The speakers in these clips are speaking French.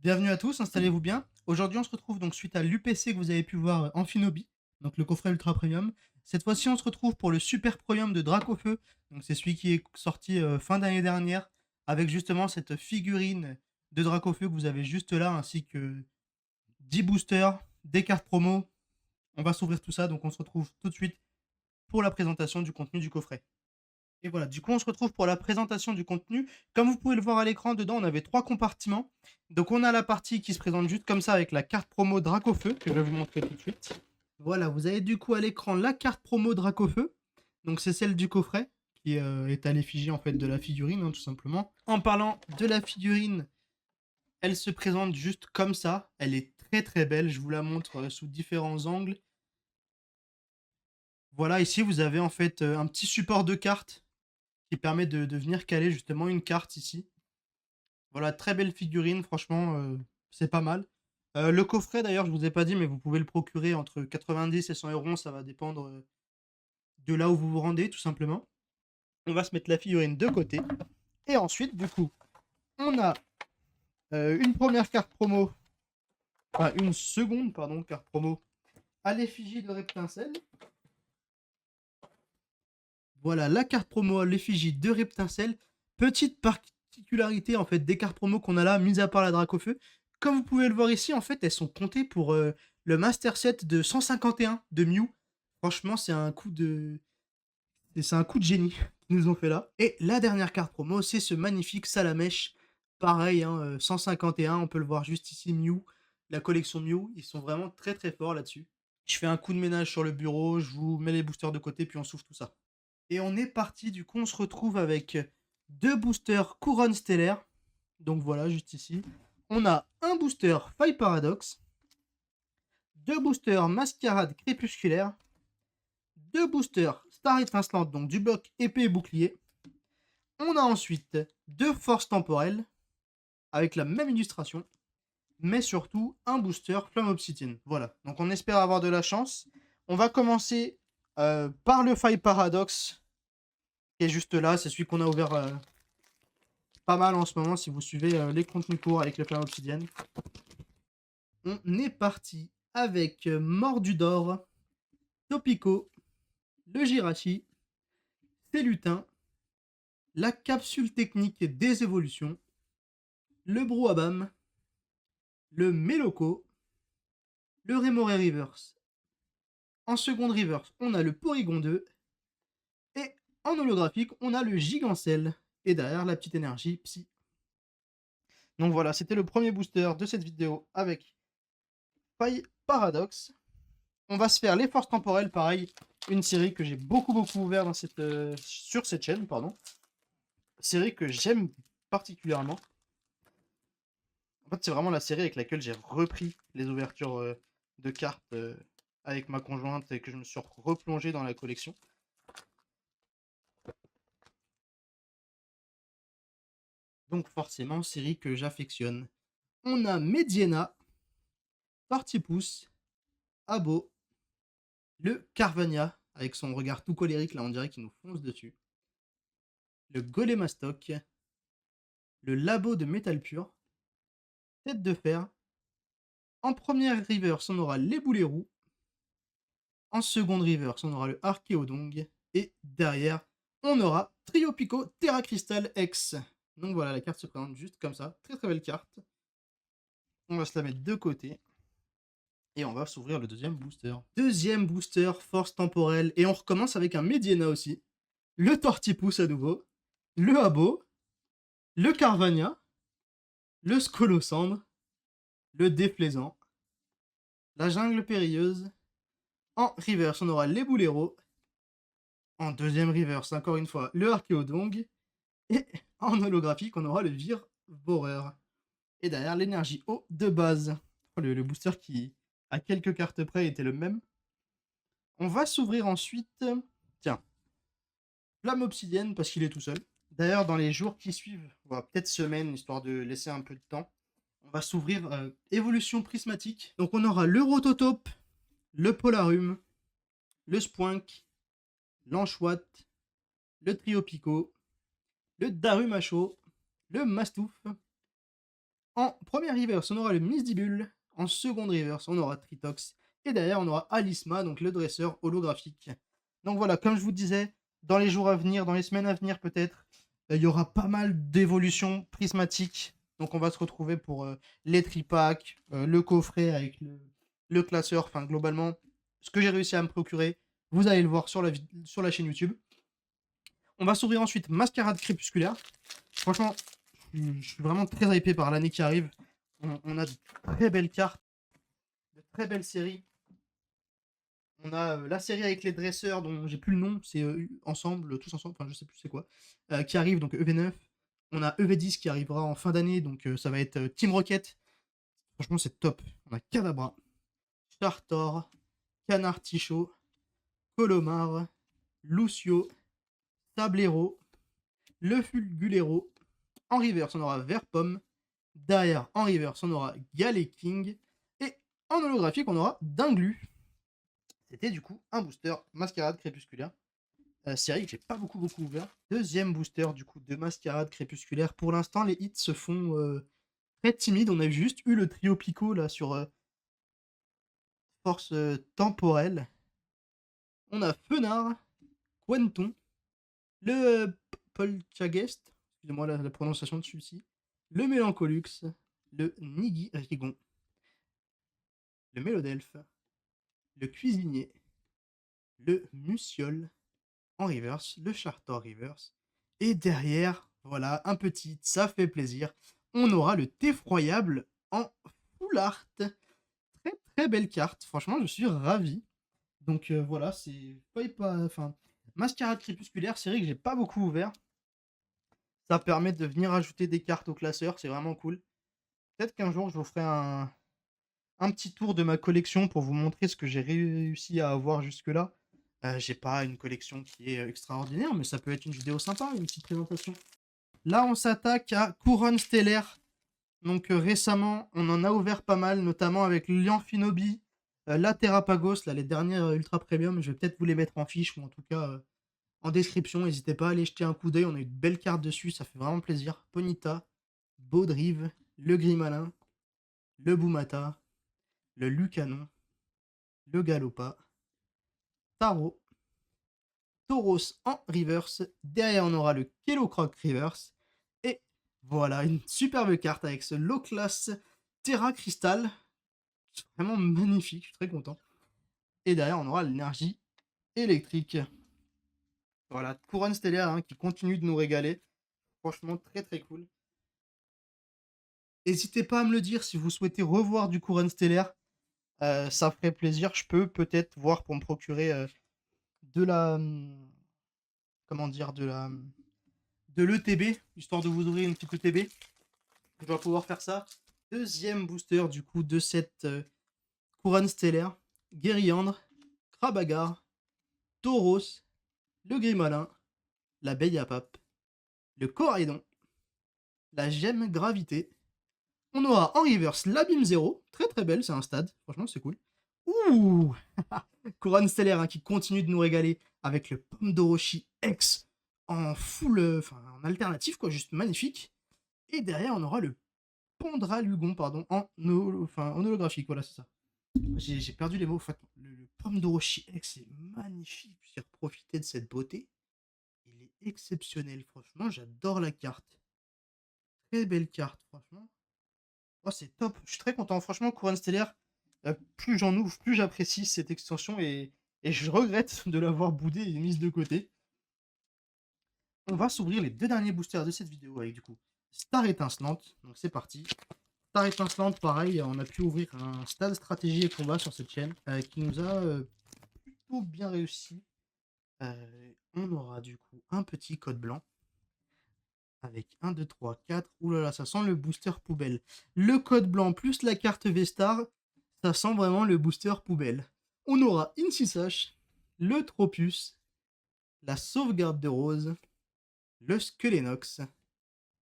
Bienvenue à tous, installez-vous bien. Aujourd'hui, on se retrouve donc suite à l'UPC que vous avez pu voir en Finobi, donc le coffret Ultra Premium. Cette fois-ci, on se retrouve pour le Super Premium de Dracofeu. Donc c'est celui qui est sorti fin d'année dernière avec justement cette figurine de Dracofeu que vous avez juste là, ainsi que 10 boosters, des cartes promo. On va s'ouvrir tout ça, donc on se retrouve tout de suite pour la présentation du contenu du coffret. Et voilà, du coup, on se retrouve pour la présentation du contenu. Comme vous pouvez le voir à l'écran, dedans, on avait trois compartiments. Donc, on a la partie qui se présente juste comme ça avec la carte promo Dracofeu, que je vais vous montrer tout de suite. Voilà, vous avez du coup à l'écran la carte promo Dracofeu. Donc, c'est celle du coffret, qui est à l'effigie en fait de la figurine, hein, tout simplement. En parlant de la figurine, elle se présente juste comme ça. Elle est très très belle. Je vous la montre sous différents angles. Voilà, ici, vous avez en fait un petit support de carte qui permet de venir caler justement une carte ici. Voilà, très belle figurine, franchement, c'est pas mal. Le coffret, d'ailleurs, je vous ai pas dit, mais vous pouvez le procurer entre 90 et 100 euros, ça va dépendre de là où vous vous rendez, tout simplement. On va se mettre la figurine de côté. Et ensuite, du coup, on a une première carte promo, enfin une seconde, pardon, carte promo à l'effigie de Reptincelle. Voilà, la carte promo à l'effigie de Reptincelle. Petite particularité, en fait, des cartes promo qu'on a là, mis à part la Dracofeu. Comme vous pouvez le voir ici, en fait, elles sont comptées pour le Master Set de 151 de Mew. Franchement, c'est un coup de... C'est un coup de génie qu'ils nous ont fait là. Et la dernière carte promo, c'est ce magnifique Salamèche. Pareil, hein, 151, on peut le voir juste ici, Mew. La collection Mew, ils sont vraiment très très forts là-dessus. Je fais un coup de ménage sur le bureau, je vous mets les boosters de côté, puis on souffle tout ça. Et on est parti, du coup, on se retrouve avec deux boosters couronne stellaire. Donc voilà, juste ici. On a un booster Faille Paradox, deux boosters Mascarade Crépusculaire, deux boosters Star Étincelante, donc du bloc épée et bouclier. On a ensuite deux forces temporelles, avec la même illustration, mais surtout un booster Flamme Obsidienne. Voilà, donc on espère avoir de la chance. On va commencer par le Faille Paradox, qui est juste là, c'est celui qu'on a ouvert pas mal en ce moment si vous suivez les contenus courts avec le Flamme Obsidienne. On est parti avec Mordudor, Topico, le Jirachi, Cellutin, la capsule technique des évolutions, le Brouhabam, le Meloco, le Remoraid Reverse. En seconde reverse, on a le Porygon 2. Et en holographique, on a le Gigancel. Et derrière, la petite énergie Psy. Donc voilà, c'était le premier booster de cette vidéo avec Faille Paradox. On va se faire les forces temporelles, pareil. Une série que j'ai beaucoup ouvert dans sur cette chaîne, pardon. Série que j'aime particulièrement. En fait, c'est vraiment la série avec laquelle j'ai repris les ouvertures de cartes avec ma conjointe et que je me suis replongé dans la collection. Donc forcément, série que j'affectionne. On a Mediena, Tortipousse, Abo, le Carvania, avec son regard tout colérique, là on dirait qu'il nous fonce dessus. Le Golémastoc, le Labo de métal pur, Tête de fer. En première reverse, on aura les boulets roux. En seconde reverse, on aura le Archéodong. Et derrière, on aura Trio Pico Terra Crystal X. Donc voilà, la carte se présente juste comme ça. Très très belle carte. On va se la mettre de côté. Et on va s'ouvrir le deuxième booster. Deuxième booster, force temporelle. Et on recommence avec un Mediena aussi. Le Tortipousse à nouveau. Le Abo. Le Carvania. Le Scolosandre. Le Déplaisant. La Jungle Périlleuse. En reverse, on aura les Bouleros. En deuxième reverse, encore une fois, le Archéodong. Et en holographique, on aura le Virboreur. Et derrière, l'énergie eau de base. Le booster qui, à quelques cartes près, était le même. On va s'ouvrir ensuite... Tiens. Flamme Obsidienne, parce qu'il est tout seul. D'ailleurs, dans les jours qui suivent, voilà, peut-être semaine, histoire de laisser un peu de temps, on va s'ouvrir Évolution Prismatique. Donc on aura le Rototope, le Polarum, le Spoink, l'Anchouat, le Trio Pico, le Darumacho, le Mastouf, En première reverse, on aura le Misdibule. En seconde reverse, on aura Tritox. Et derrière, on aura Alisma, donc le dresseur holographique. Donc voilà, comme je vous disais, dans les jours à venir, dans les semaines à venir peut-être, il y aura pas mal d'évolutions prismatiques. Donc on va se retrouver pour les tripacks, le coffret avec le classeur, enfin globalement, ce que j'ai réussi à me procurer, vous allez le voir sur la chaîne YouTube. On va s'ouvrir ensuite Mascarade Crépusculaire. Franchement, je suis vraiment très hypé par l'année qui arrive. On a de très belles cartes, de très belles séries. On a la série avec les dresseurs dont j'ai plus le nom, c'est ensemble, tous ensemble, enfin je sais plus c'est quoi, qui arrive, donc EV9. On a EV10 qui arrivera en fin d'année, donc ça va être Team Rocket. Franchement, c'est top. On a Kadabra, Chartor, Canard Tichot, Colomar, Lucio, Tablero, Le Fulgulero. En reverse, on aura Verpomme. Derrière, en reverse, on aura Galet King. Et en holographique, on aura Dinglu. C'était du coup un booster Mascarade Crépusculaire. Série que j'ai pas beaucoup ouvert. Deuxième booster du coup de Mascarade Crépusculaire. Pour l'instant, les hits se font très timides. On a juste eu le trio Pico là sur force temporelle. On a Fenard, Quenton, le Polchagest, excusez-moi la prononciation de celui-ci, le Mélancolux, le Nigui Rigon, le Mélodelphe, le Cuisinier, le Muciole en reverse, le Chartor reverse, et derrière, voilà, un petit, ça fait plaisir, on aura le Effroyable en full art. Très très belle carte, franchement je suis ravi. Donc voilà, c'est pas, enfin, Mascarade Crépusculaire, série que j'ai pas beaucoup ouvert. Ça permet de venir ajouter des cartes au classeur, c'est vraiment cool. Peut-être qu'un jour je vous ferai un petit tour de ma collection pour vous montrer ce que j'ai réussi à avoir jusque-là. J'ai pas une collection qui est extraordinaire, mais ça peut être une vidéo sympa, une petite présentation. Là, on s'attaque à Couronne Stellaire. Donc récemment, on en a ouvert pas mal, notamment avec l'Amphinobi, la Terrapagos, là, les dernières Ultra Premium. Je vais peut-être vous les mettre en fiche, ou en tout cas en description. N'hésitez pas à aller jeter un coup d'œil, on a une belle carte dessus, ça fait vraiment plaisir. Ponita, Baudrive, le Grimalin, le Boumata, le Lucanon, le Galopa, Taro, Tauros en reverse. Derrière, on aura le Kellocroc reverse. Et voilà, une superbe carte avec ce low class Terra Crystal. C'est vraiment magnifique, je suis très content. Et derrière, on aura l'énergie électrique. Voilà, Couronne Stellaire hein, qui continue de nous régaler. Franchement, très très cool. N'hésitez pas à me le dire si vous souhaitez revoir du Couronne Stellaire. Ça ferait plaisir. Je peux peut-être voir pour me procurer de la. Comment dire, de l'ETB, histoire de vous ouvrir une petite ETB. Je vais pouvoir faire ça. Deuxième booster du coup de cette couronne stellaire. Guériandre, Krabagar, Tauros, le Grimalin, l'abeille à pape, le Coraidon, la gemme gravité. On aura en reverse l'abîme 0, très très belle, c'est un stade, franchement c'est cool. Ouh couronne stellaire hein, qui continue de nous régaler avec le Pomme d'Orochi X en full, enfin en alternative quoi, juste magnifique. Et derrière on aura le Pondralugon, pardon, en holographique, voilà c'est ça. J'ai perdu les mots, en fait. Le Pomme d'Orochi X est magnifique, j'ai profité de cette beauté. Il est exceptionnel, franchement, j'adore la carte. Très belle carte, franchement. Oh, c'est top, je suis très content. Franchement, Couronne Stellaire, plus j'en ouvre, plus j'apprécie cette extension et je regrette de l'avoir boudée et mise de côté. On va s'ouvrir les deux derniers boosters de cette vidéo avec du coup Star Étincelante. Donc c'est parti. Star Étincelante, pareil, on a pu ouvrir un stade stratégie et combat sur cette chaîne qui nous a plutôt bien réussi. On aura du coup un petit code blanc avec 1, 2, 3, 4. Ouh là là, ça sent le booster poubelle. Le code blanc plus la carte V-Star, ça sent vraiment le booster poubelle. On aura Incisash, le Tropus, la sauvegarde de Rose, le Skelenox,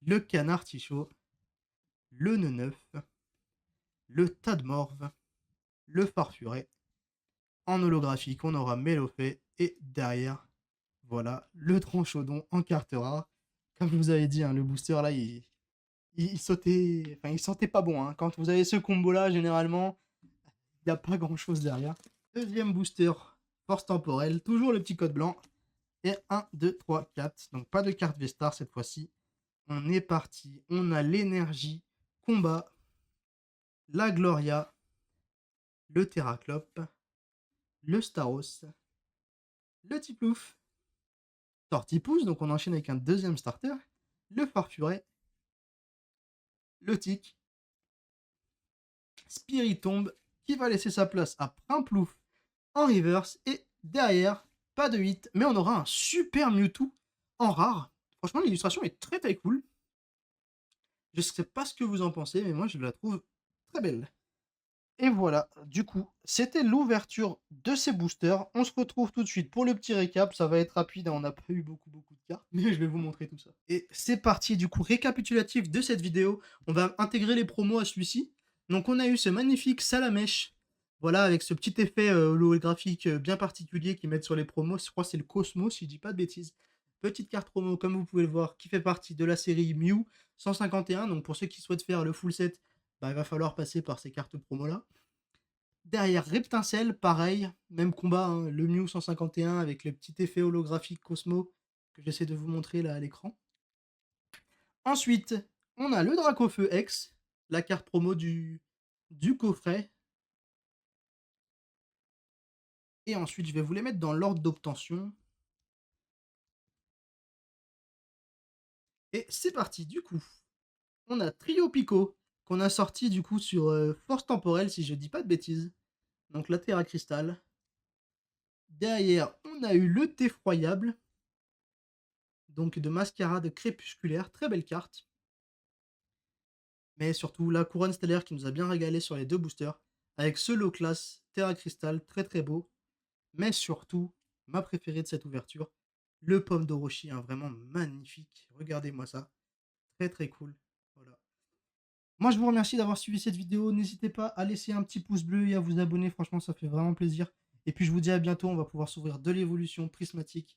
le Canard Tichot, le Neuf, le Tadmorve, le Farfuret. En holographique, on aura Mélofée et derrière, voilà, le Tronchaudon en carte rare. Comme je vous avais dit, hein, le booster là, il sautait, enfin il sentait pas bon, hein. Quand vous avez ce combo-là, généralement, il n'y a pas grand-chose derrière. Deuxième booster, force temporelle, toujours le petit code blanc. Et 1, 2, 3, 4. Donc pas de carte V-Star cette fois-ci. On est parti. On a l'énergie, combat, la Gloria, le Terraclope, le Staros, le Tiplouf, Tortipousse, donc on enchaîne avec un deuxième starter, le Farfuret, le Tic, Spiritomb, qui va laisser sa place à Primplouf en reverse, et derrière, pas de hit, mais on aura un super Mewtwo en rare. Franchement, l'illustration est très très cool. Je sais pas ce que vous en pensez, mais moi je la trouve très belle. Et voilà, du coup, c'était l'ouverture de ces boosters. On se retrouve tout de suite pour le petit récap. Ça va être rapide, hein, on n'a pas eu beaucoup de cartes, mais je vais vous montrer tout ça. Et c'est parti, du coup, récapitulatif de cette vidéo. On va intégrer les promos à celui-ci. Donc on a eu ce magnifique Salamèche, voilà, avec ce petit effet holographique bien particulier qu'ils mettent sur les promos. Je crois que c'est le Cosmos, si je dis pas de bêtises. Petite carte promo, comme vous pouvez le voir, qui fait partie de la série Mew 151. Donc pour ceux qui souhaitent faire le full set, bah, il va falloir passer par ces cartes promo là. Derrière Reptincelle, pareil, même combat, hein, le Mew 151 avec le petit effet holographique Cosmo que j'essaie de vous montrer là à l'écran. Ensuite, on a le Dracofeu X, la carte promo du coffret. Et ensuite, je vais vous les mettre dans l'ordre d'obtention. Et c'est parti, du coup. On a Trio Pico, qu'on a sorti du coup sur Force Temporelle, si je dis pas de bêtises. Donc la Terre à Cristal. Derrière, on a eu le Effroyable, donc de Mascarade Crépusculaire, très belle carte. Mais surtout la Couronne Stellaire qui nous a bien régalé sur les deux boosters, avec ce low class Terra Cristal, très très beau. Mais surtout, ma préférée de cette ouverture, le Pomme d'Orochi, hein, vraiment magnifique. Regardez-moi ça, très très cool. Voilà. Moi je vous remercie d'avoir suivi cette vidéo, n'hésitez pas à laisser un petit pouce bleu et à vous abonner, franchement ça fait vraiment plaisir. Et puis je vous dis à bientôt, on va pouvoir s'ouvrir de l'évolution prismatique